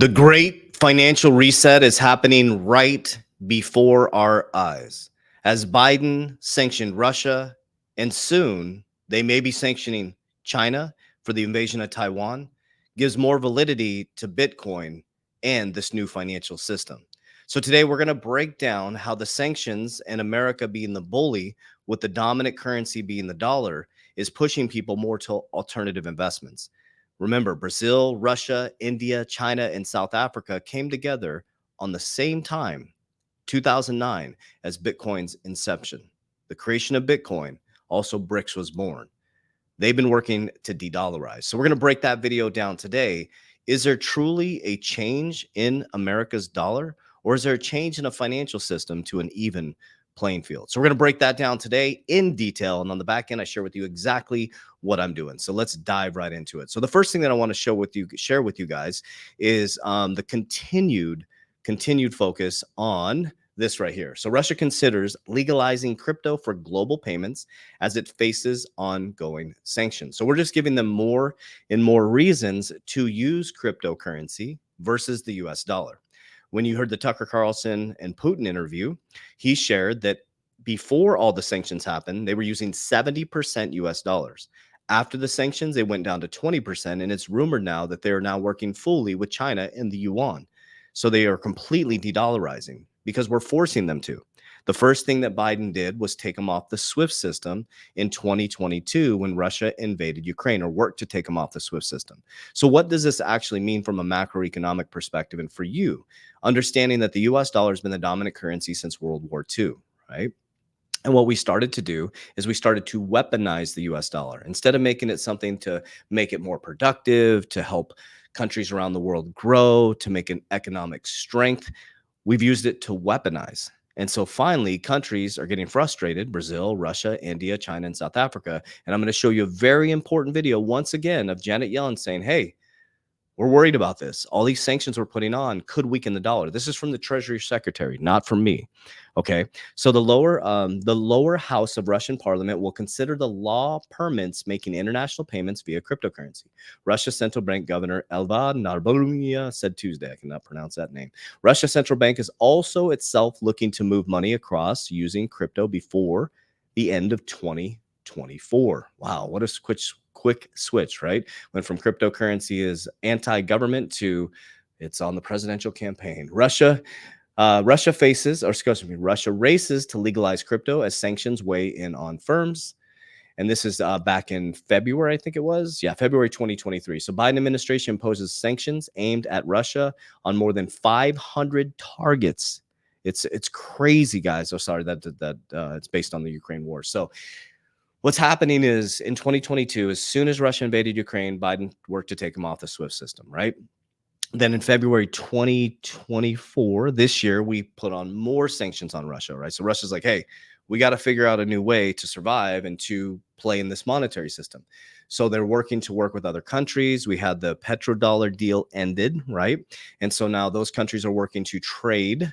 The great financial reset is happening right before our eyes. As Biden sanctioned Russia, and soon they may be sanctioning China for the invasion of Taiwan, gives more validity to Bitcoin and this new financial system. So today we're going to break down how the sanctions and America being the bully with the dominant currency being the dollar is pushing people more to alternative investments. Remember, Brazil, Russia, India, China, and South Africa came together on the same time, 2009, as Bitcoin's inception. The creation of Bitcoin, also BRICS was born. They've been working to de-dollarize. So we're going to break that video down today. Is there truly a change in America's dollar, or is there a change in a financial system to an even playing field? So we're going to break that down today in detail. And on the back end, I share with you exactly what I'm doing. So let's dive right into it. So the first thing that I want to share with you guys is the continued focus on this right here. So Russia considers legalizing crypto for global payments as it faces ongoing sanctions. So we're just giving them more and more reasons to use cryptocurrency versus the US dollar. When you heard the Tucker Carlson and Putin interview, he shared that before all the sanctions happened, they were using 70% US dollars. After the sanctions, they went down to 20%, and it's rumored now that they are now working fully with China and the yuan. So they are completely de-dollarizing because we're forcing them to. The first thing that Biden did was take them off the SWIFT system in 2022 when Russia invaded Ukraine, or worked to take them off the SWIFT system. So what does this actually mean from a macroeconomic perspective? And for you, understanding that the US dollar has been the dominant currency since World War II, right? And what we started to do is we started to weaponize the US dollar. Instead of making it something to make it more productive, to help countries around the world grow, to make an economic strength, we've used it to weaponize. And so finally, countries are getting frustrated: Brazil, Russia, India, China, and South Africa. And I'm going to show you a very important video once again of Janet Yellen saying, hey, we're worried about this. All these sanctions we're putting on could weaken the dollar. This is from the Treasury Secretary, not from me. Okay. So the lower house of Russian parliament will consider the law permits making international payments via cryptocurrency. Russia's central bank governor Elva Narbolnia said Tuesday. I cannot pronounce that name. Russia's central bank is also itself looking to move money across using crypto before the end of 2024. Wow. What a quick switch, right? Went from cryptocurrency is anti-government to it's on the presidential campaign. Russia races to legalize crypto as sanctions weigh in on firms. And this is back in February, I think it was. Yeah, February 2023. So Biden administration imposes sanctions aimed at Russia on more than 500 targets. It's crazy, guys. Oh, sorry, that it's based on the Ukraine war. So what's happening is in 2022, as soon as Russia invaded Ukraine, Biden worked to take them off the SWIFT system, right? Then in February 2024, this year, we put on more sanctions on Russia, right? So Russia's like, hey, we got to figure out a new way to survive and to play in this monetary system. So they're working to work with other countries. We had the petrodollar deal ended, right? And so now those countries are working to trade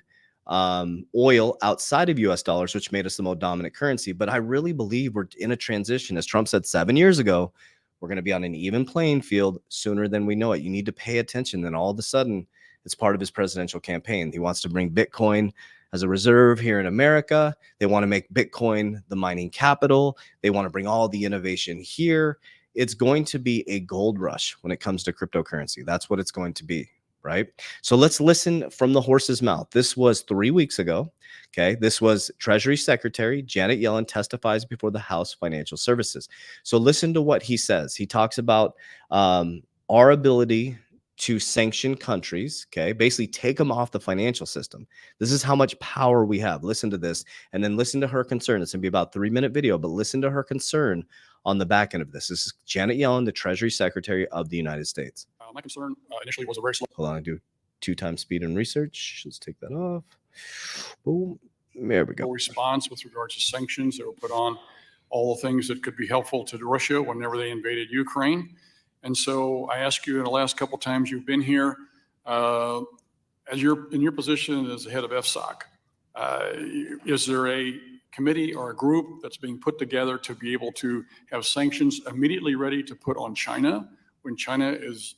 oil outside of US dollars, which made us the most dominant currency. But I really believe we're in a transition. As Trump said 7 years ago, we're going to be on an even playing field sooner than we know it. You need to pay attention. Then all of a sudden, it's part of his presidential campaign. He wants to bring Bitcoin as a reserve here in America. They want to make Bitcoin the mining capital. They want to bring all the innovation here. It's going to be a gold rush when it comes to cryptocurrency. That's what it's going to be. Right. So let's listen from the horse's mouth. This was 3 weeks ago. Okay. This was Treasury Secretary Janet Yellen testifies before the House Financial Services. So listen to what he says. He talks about our ability to sanction countries. Okay. Basically take them off the financial system. This is how much power we have. Listen to this, and then listen to her concern. It's going to be about 3-minute video, but listen to her concern on the back end of this. This is Janet Yellen, the Treasury Secretary of the United States. My concern initially was a very slow. Hold on, I do 2x speed and research. Let's take that off. Boom. There we go. Response with regards to sanctions that were put on all the things that could be helpful to Russia whenever they invaded Ukraine. And so I ask you, in the last couple of times you've been here, as you're in your position as the head of FSOC, is there a committee or a group that's being put together to be able to have sanctions immediately ready to put on China when China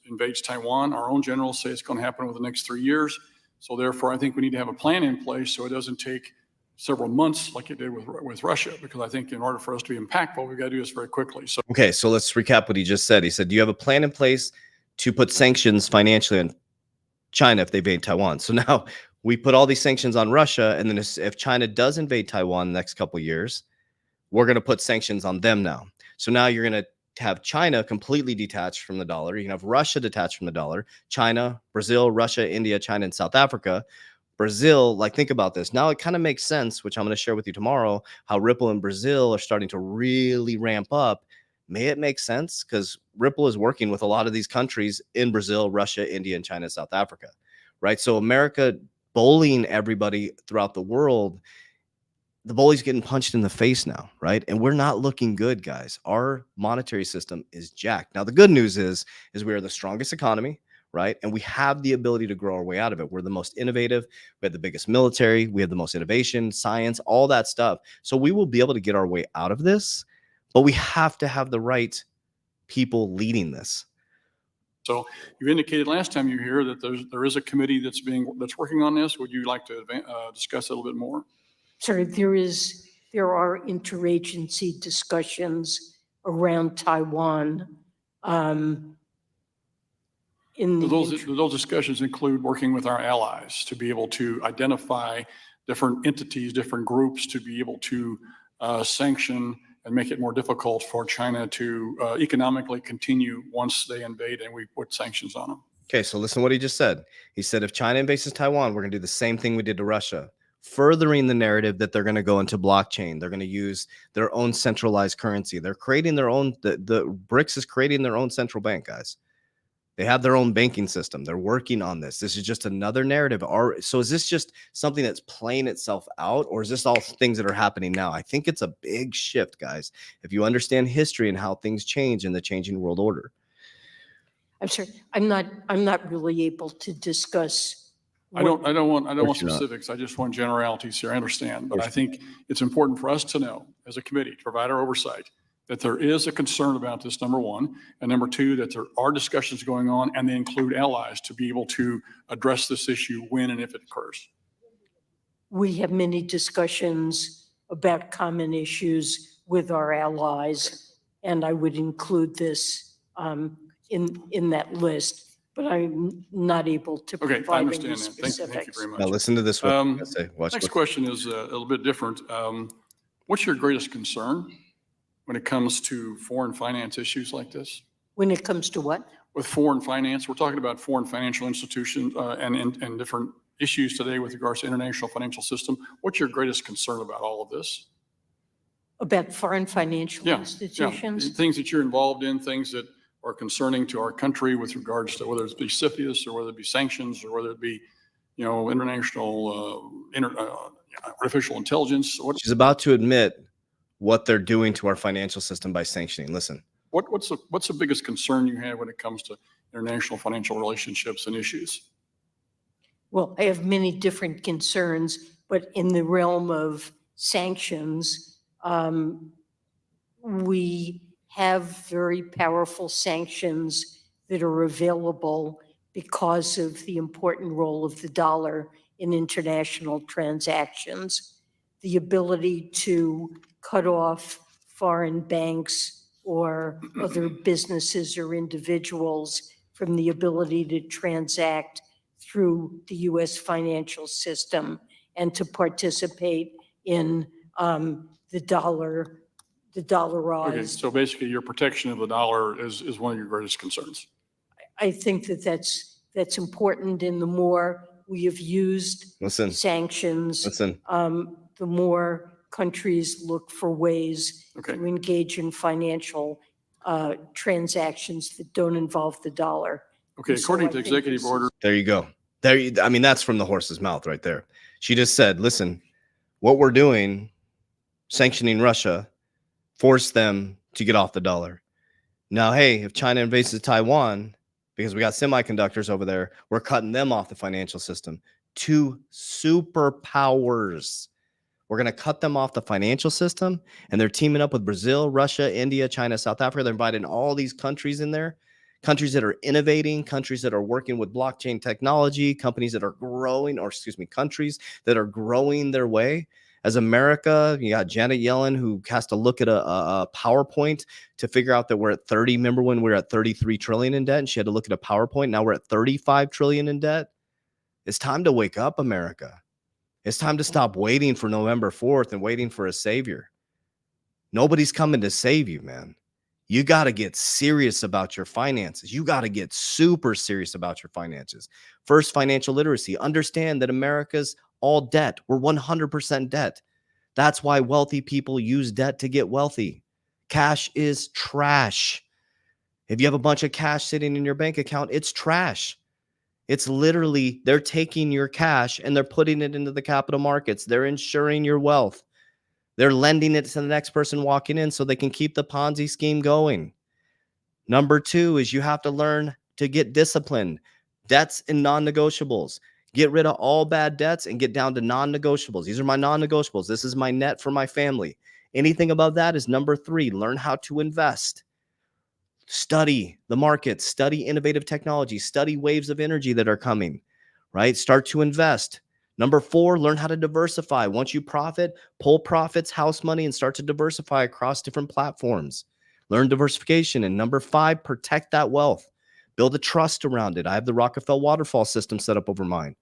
invades Taiwan. Our own generals say it's going to happen over the next 3 years. So therefore, I think we need to have a plan in place so it doesn't take several months like it did with Russia, because I think in order for us to be impactful, we've got to do this very quickly. So okay, so let's recap what he just said. He said, do you have a plan in place to put sanctions financially on China if they invade Taiwan? So now we put all these sanctions on Russia, and then if China does invade Taiwan in the next couple of years, we're going to put sanctions on them now. So now you're going to have China completely detached from the dollar. You can have Russia detached from the dollar. China, Brazil, Russia, India, China, and South Africa. Brazil, like, think about this. Now it kind of makes sense, which I'm going to share with you tomorrow, how Ripple and Brazil are starting to really ramp up. May it make sense? Because Ripple is working with a lot of these countries in Brazil, Russia, India, and China, South Africa, right? So America bullying everybody throughout the world, the bully's getting punched in the face now, right? And we're not looking good, guys. Our monetary system is jacked. Now, the good news is we are the strongest economy, right? And we have the ability to grow our way out of it. We're the most innovative. We have the biggest military. We have the most innovation, science, all that stuff. So we will be able to get our way out of this, but we have to have the right people leading this. So you indicated last time you were here that there is a committee that's working on this. Would you like to discuss it a little bit more? Sir, there are interagency discussions around Taiwan. Do those discussions include working with our allies to be able to identify different entities, different groups, to be able to sanction and make it more difficult for China to economically continue once they invade and we put sanctions on them? Okay, so listen to what he just said. He said, if China invades Taiwan, we're going to do the same thing we did to Russia, furthering the narrative that they're going to go into blockchain. They're going to use their own centralized currency. They're creating their own, the BRICS is creating their own central bank, guys. They have their own banking system. They're working on this. This is just another narrative. So is this just something that's playing itself out, or is this all things that are happening now? I think it's a big shift, guys, if you understand history and how things change in the changing world order. I'm sorry, I'm not really able to discuss. I don't want specifics. I just want generalities here. I understand, but I think it's important for us to know as a committee to provide our oversight that there is a concern about this, number one, and number two, that there are discussions going on and they include allies to be able to address this issue when and if it occurs. We have many discussions about common issues with our allies, and I would include this in that list, but I'm not able to provide I understand any that. specifics. Thank you very much. Now listen to this one. Next question is a little bit different. What's your greatest concern when it comes to foreign finance issues like this? When it comes to what? With foreign finance, we're talking about foreign financial institutions and different issues today with regards to international financial system. What's your greatest concern about all of this? About foreign financial institutions? Yeah. Things that you're involved in, things that are concerning to our country with regards to whether it be CFIUS or whether it be sanctions or whether it be, international artificial intelligence. She's about to admit what they're doing to our financial system by sanctioning. Listen. What's the biggest concern you have when it comes to international financial relationships and issues? Well, I have many different concerns, but in the realm of sanctions, we have very powerful sanctions that are available because of the important role of the dollar in international transactions. The ability to cut off foreign banks or other businesses or individuals from the ability to transact through the U.S. financial system and to participate in the dollarized. Okay, so basically your protection of the dollar is one of your greatest concerns. I think that's important, and the more we have used sanctions, the more countries look for ways to engage in financial transactions that don't involve the dollar. Okay, according to executive order. There you go. I mean, that's from the horse's mouth right there. She just said, listen, what we're doing, sanctioning Russia, force them to get off the dollar. Now, hey, if China invades Taiwan, because we got semiconductors over there, we're cutting them off the financial system. Two superpowers. We're going to cut them off the financial system, and they're teaming up with Brazil, Russia, India, China, South Africa. They're inviting all these countries in there. countries that are innovating, countries that are working with blockchain technology, companies that are growing, or excuse me, countries that are growing their way. As America, you got Janet Yellen, who has to look at a PowerPoint to figure out that we're at 30. Remember when we were at 33 trillion in debt and she had to look at a PowerPoint? Now we're at 35 trillion in debt. It's time to wake up, America. It's time to stop waiting for November 4th and waiting for a savior. Nobody's coming to save you, man. You got to get serious about your finances. You got to get super serious about your finances. First, financial literacy. Understand that America's all debt. We're 100% debt. That's why wealthy people use debt to get wealthy. Cash is trash. If you have a bunch of cash sitting in your bank account, it's trash. It's literally, they're taking your cash and they're putting it into the capital markets. They're insuring your wealth. They're lending it to the next person walking in so they can keep the Ponzi scheme going. Number two is you have to learn to get disciplined. Debts and non-negotiables. Get rid of all bad debts and get down to non-negotiables. These are my non-negotiables. This is my net for my family. Anything above that is number three. Learn how to invest. Study the markets. Study innovative technology. Study waves of energy that are coming, right? Start to invest. Number four, learn how to diversify. Once you profit, pull profits, house money, and start to diversify across different platforms. Learn diversification. And number five, protect that wealth. Build a trust around it. I have the Rockefeller waterfall system set up over mine.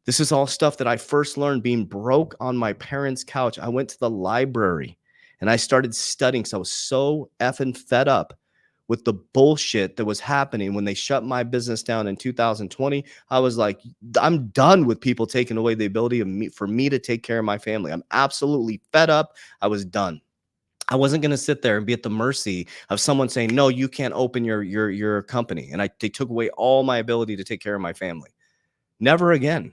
This is all stuff that I first learned being broke on my parents' couch. I went to the library and I started studying because I was so effing fed up with the bullshit that was happening when they shut my business down in 2020. I was like, I'm done with people taking away the ability for me to take care of my family. I'm absolutely fed up. I was done. I wasn't going to sit there and be at the mercy of someone saying, no, you can't open your company. And they took away all my ability to take care of my family. Never again.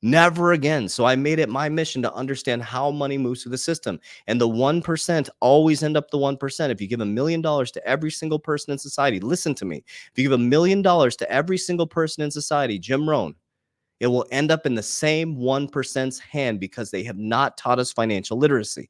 Never again. So I made it my mission to understand how money moves through the system. And the 1% always end up the 1%. If you give $1 million to every single person in society, listen to me. If you give $1 million to every single person in society, Jim Rohn, it will end up in the same 1%'s hand because they have not taught us financial literacy.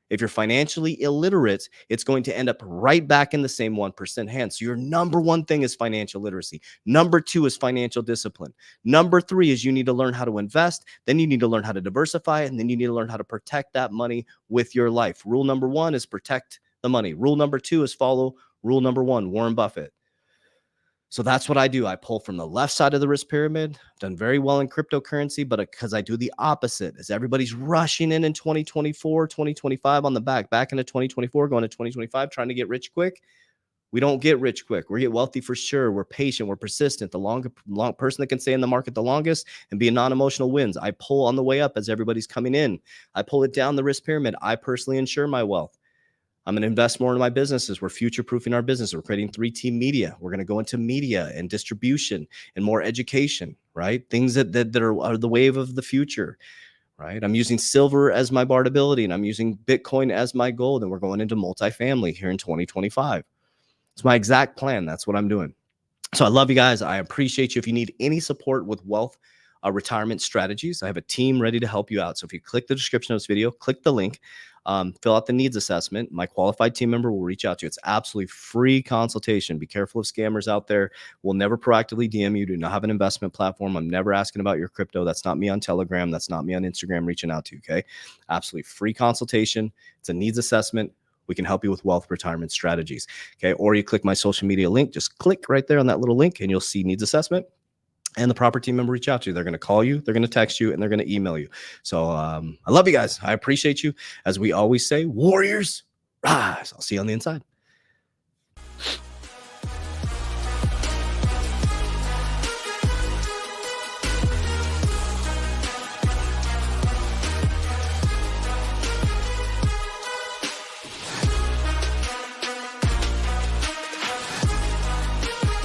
If you're financially illiterate, it's going to end up right back in the same 1% hand. So your number one thing is financial literacy. Number two is financial discipline. Number three is you need to learn how to invest. Then you need to learn how to diversify. And then you need to learn how to protect that money with your life. Rule number one is protect the money. Rule number two is follow rule number one, Warren Buffett. So that's what I do. I pull from the left side of the risk pyramid. I've done very well in cryptocurrency, but because I do the opposite, as everybody's rushing in 2024, 2025 on the back into 2024, going to 2025, trying to get rich quick. We don't get rich quick. We get wealthy for sure. We're patient. We're persistent. The long person that can stay in the market the longest and be a non-emotional wins. I pull on the way up as everybody's coming in. I pull it down the risk pyramid. I personally insure my wealth. I'm going to invest more in my businesses. We're future-proofing our business. We're creating 3T media. We're going to go into media and distribution and more education, right? Things that are the wave of the future, right? I'm using silver as my bartability, and I'm using Bitcoin as my gold, and we're going into multifamily here in 2025. It's my exact plan. That's what I'm doing. So I love you guys. I appreciate you. If you need any support with wealth retirement strategies, I have a team ready to help you out. So if you click the description of this video, click the link, fill out the needs assessment. My qualified team member will reach out to you. It's absolutely free consultation. Be careful of scammers out there. We'll never proactively DM you. Do not have an investment platform. I'm never asking about your crypto. That's not me on Telegram. That's not me on Instagram reaching out to you. Okay. Absolutely free consultation. It's a needs assessment. We can help you with wealth retirement strategies. Okay. Or you click my social media link, just click right there on that little link and you'll see needs assessment. And the proper team member reach out to you. They're going to call you, they're going to text you, and they're going to email you. So I love you guys. I appreciate you. As we always say, warriors rise. I'll see you on the inside.